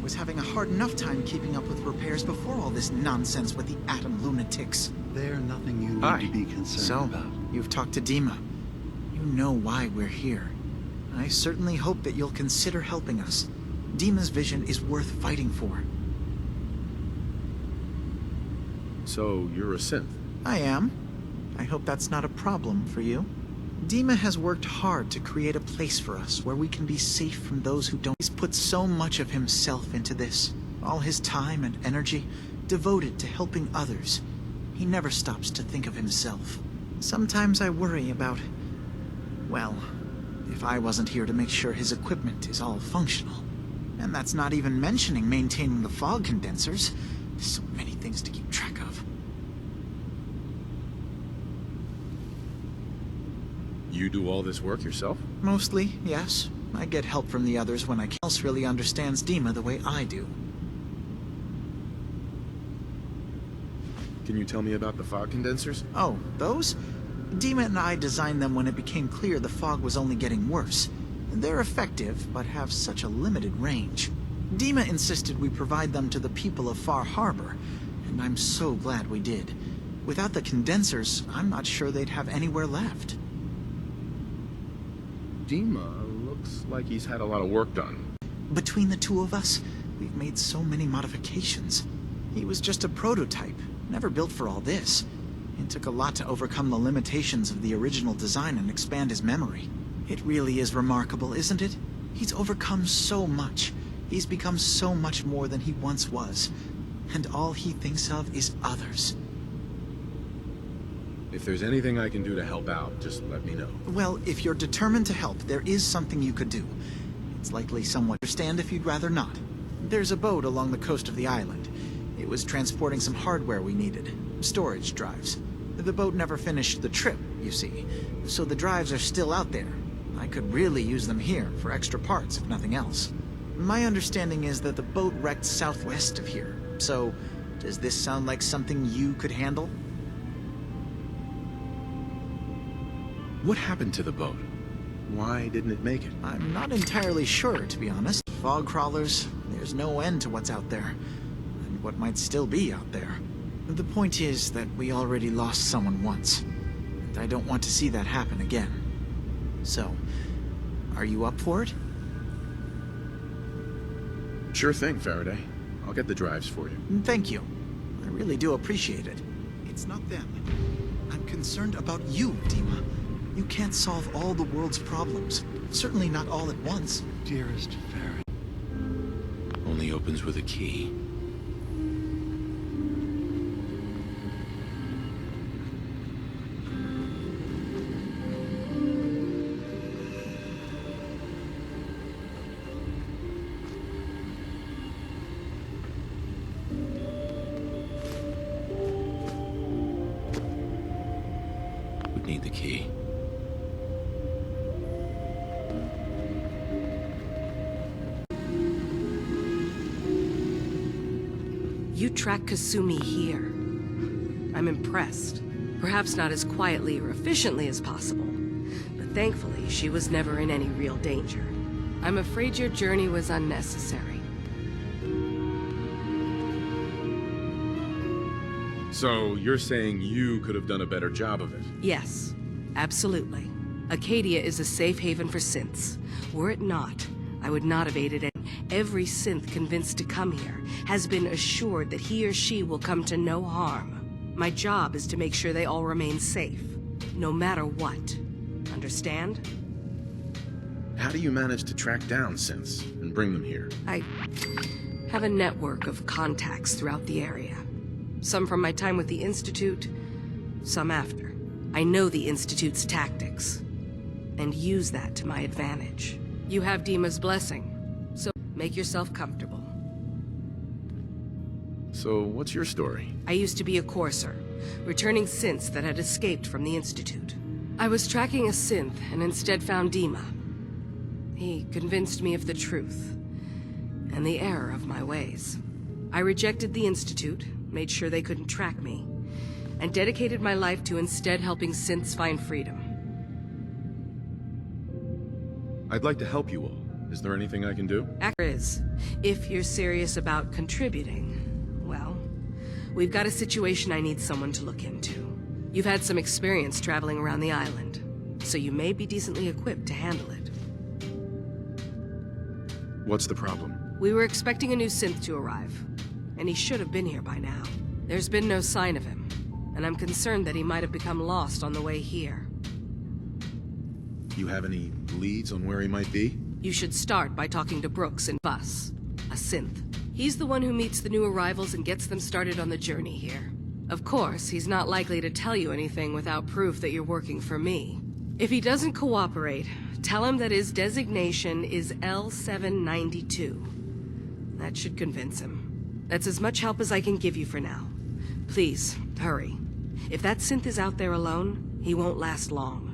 was having a hard enough time keeping up with repairs before all this nonsense with the atom lunatics. They're nothing you need to be concerned about. You've talked to Dima. You know why we're here. I certainly hope that you'll consider helping us. Dima's vision is worth fighting for. So, you're a synth? I am. I hope that's not a problem for you. Dima has worked hard to create a place for us where we can be safe from those who don't. He's put so much of himself into this. All his time and energy devoted to helping others. He never stops to think of himself. Sometimes I worry about, well, if I wasn't here to make sure his equipment is all functional. And that's not even mentioning maintaining the fog condensers. So many things to keep track of. You do all this work yourself? Mostly, yes. I get help from the others when I can't. Else really understands Dima the way I do. Can you tell me about the fog condensers? Oh, those? Dima and I designed them when it became clear the fog was only getting worse. They're effective, but have such a limited range. Dima insisted we provide them to the people of Far Harbor, and I'm so glad we did. Without the condensers, I'm not sure they'd have anywhere left. Dima looks like he's had a lot of work done. Between the two of us, we've made so many modifications. He was just a prototype, never built for all this. It took a lot to overcome the limitations of the original design and expand his memory. It really is remarkable, isn't it? He's overcome so much. He's become so much more than he once was. And all he thinks of is others. If there's anything I can do to help out, just let me know. Well, if you're determined to help, there is something you could do. It's likely somewhat understand if you'd rather not. There's a boat along the coast of the island. It was transporting some hardware we needed. Storage drives. The boat never finished the trip, you see. So the drives are still out there. I could really use them here for extra parts, if nothing else. My understanding is that the boat wrecked southwest of here. So, does this sound like something you could handle? What happened to the boat? Why didn't it make it? I'm not entirely sure, to be honest. Fog crawlers, there's no end to what's out there. And what might still be out there. The point is that we already lost someone once. And I don't want to see that happen again. So, are you up for it? Sure thing, Faraday. I'll get the drives for you. Thank you. I really do appreciate it. It's not them. I'm concerned about you, Dima. You can't solve all the world's problems. Certainly not all at once. Dearest Faraday. Only opens with a key. Would need the key. You track Kasumi here. I'm impressed. Perhaps not as quietly or efficiently as possible, but thankfully she was never in any real danger. I'm afraid your journey was unnecessary. So, you're saying you could have done a better job of it? Yes, absolutely. Acadia is a safe haven for synths. Were it not, I would not have aided it. Every synth convinced to come here has been assured that he or she will come to no harm. My job is to make sure they all remain safe, no matter what. Understand? How do you manage to track down synths and bring them here? I have a network of contacts throughout the area. Some from my time with the Institute, some after. I know the Institute's tactics, and use that to my advantage. You have Dima's blessing, so make yourself comfortable. So, what's your story? I used to be a courser, returning synths that had escaped from the Institute. I was tracking a synth and instead found Dima. He convinced me of the truth and the error of my ways. I rejected the Institute, made sure they couldn't track me, and dedicated my life to instead helping synths find freedom. I'd like to help you all, Is there anything I can do? Is, if you're serious about contributing, well, we've got a situation I need someone to look into. You've had some experience traveling around the island, so you may be decently equipped to handle it. What's the problem? We were expecting a new synth to arrive, and he should have been here by now. There's been no sign of him, and I'm concerned that he might have become lost on the way here. You have any leads on where he might be? You should start by talking to Brooks and Bus, a synth. He's the one who meets the new arrivals and gets them started on the journey here. Of course, he's not likely to tell you anything without proof that you're working for me. If he doesn't cooperate, tell him that his designation is L792. That should convince him. That's as much help as I can give you for now. Please, hurry. If that synth is out there alone, he won't last long.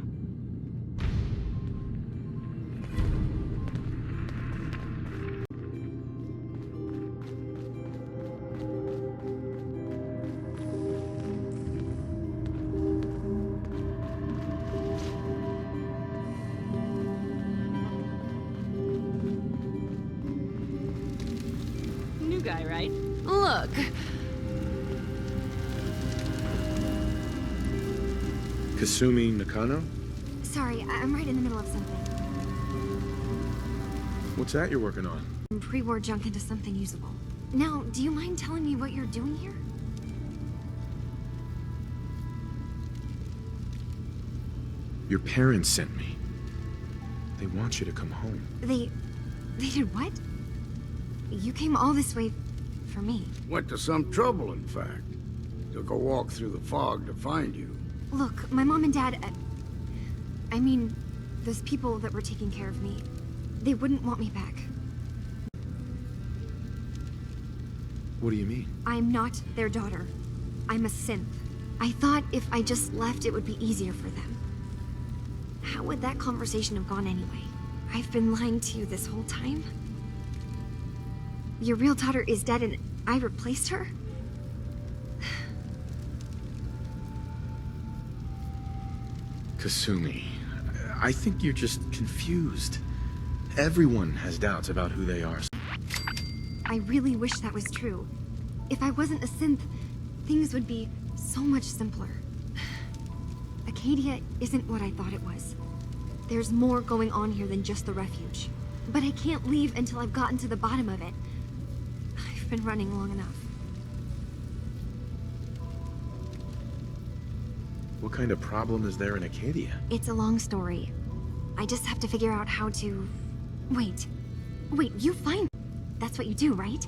New guy, right? Look. Kasumi Nakano? Sorry, I'm right in the middle of something. What's that you're working on? Pre-war junk into something usable. Now, do you mind telling me what you're doing here? Your parents sent me. They want you to come home. They did what? You came all this way for me. Went to some trouble, in fact. Took a walk through the fog to find you. Look, my mom and dad... I mean, those people that were taking care of me, they wouldn't want me back. What do you mean? I'm not their daughter. I'm a synth. I thought if I just left, it would be easier for them. How would that conversation have gone anyway? I've been lying to you this whole time? Your real daughter is dead and I replaced her? Kasumi, I think you're just confused. Everyone has doubts about who they are. I really wish that was true. If I wasn't a synth, things would be so much simpler. Acadia isn't what I thought it was. There's more going on here than just the refuge. But I can't leave until I've gotten to the bottom of it. I've been running long enough. What kind of problem is there in Acadia? It's a long story. I just have to figure out how to... Wait, you find... That's what you do, right?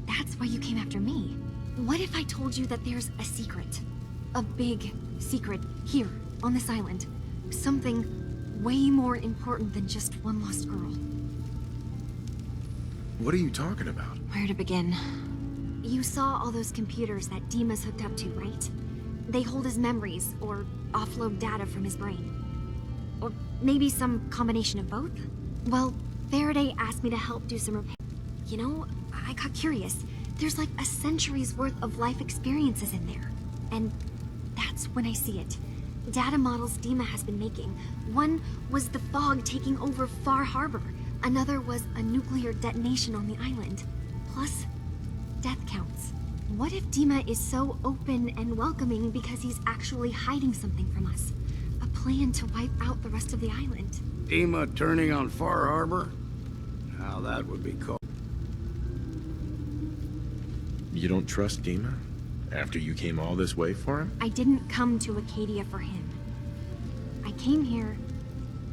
That's why you came after me. What if I told you that there's a secret? A big secret here, on this island. Something way more important than just one lost girl. What are you talking about? Where to begin? You saw all those computers that Dima's hooked up to, right? They hold his memories, or offload data from his brain. Or maybe some combination of both? Well, Faraday asked me to help do some repair. You know, I got curious. There's like a century's worth of life experiences in there. And that's when I see it. Data models Dima has been making. One was the fog taking over Far Harbor. Another was a nuclear detonation on the island. Plus, death counts. What if Dima is so open and welcoming because he's actually hiding something from us? A plan to wipe out the rest of the island. Dima turning on Far Harbor? Now that would be cool. You don't trust Dima? After you came all this way for him? I didn't come to Acadia for him. I came here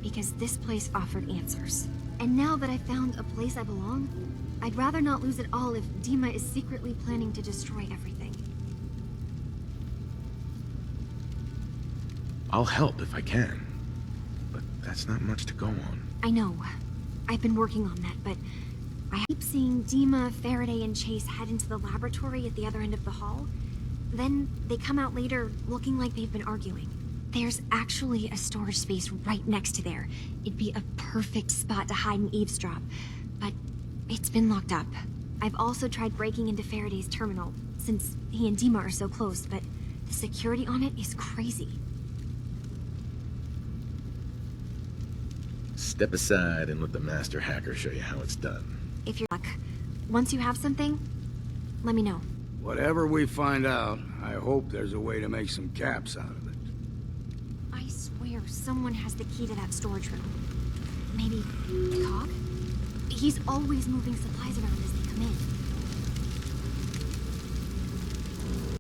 because this place offered answers. And now that I found a place I belong, I'd rather not lose it all if Dima is secretly planning to destroy everything. I'll help if I can. But that's not much to go on. I know. I've been working on that, but I keep seeing Dima, Faraday, and Chase head into the laboratory at the other end of the hall. Then they come out later looking like they've been arguing. There's actually a storage space right next to there. It'd be a perfect spot to hide and eavesdrop, but it's been locked up. I've also tried breaking into Faraday's terminal, since he and Dima are so close, but the security on it is crazy. Step aside and let the master hacker show you how it's done. If you're luck, once you have something, let me know. Whatever we find out, I hope there's a way to make some caps out of it. I swear someone has the key to that storage room. Maybe Cog? He's always moving supplies around as they come in.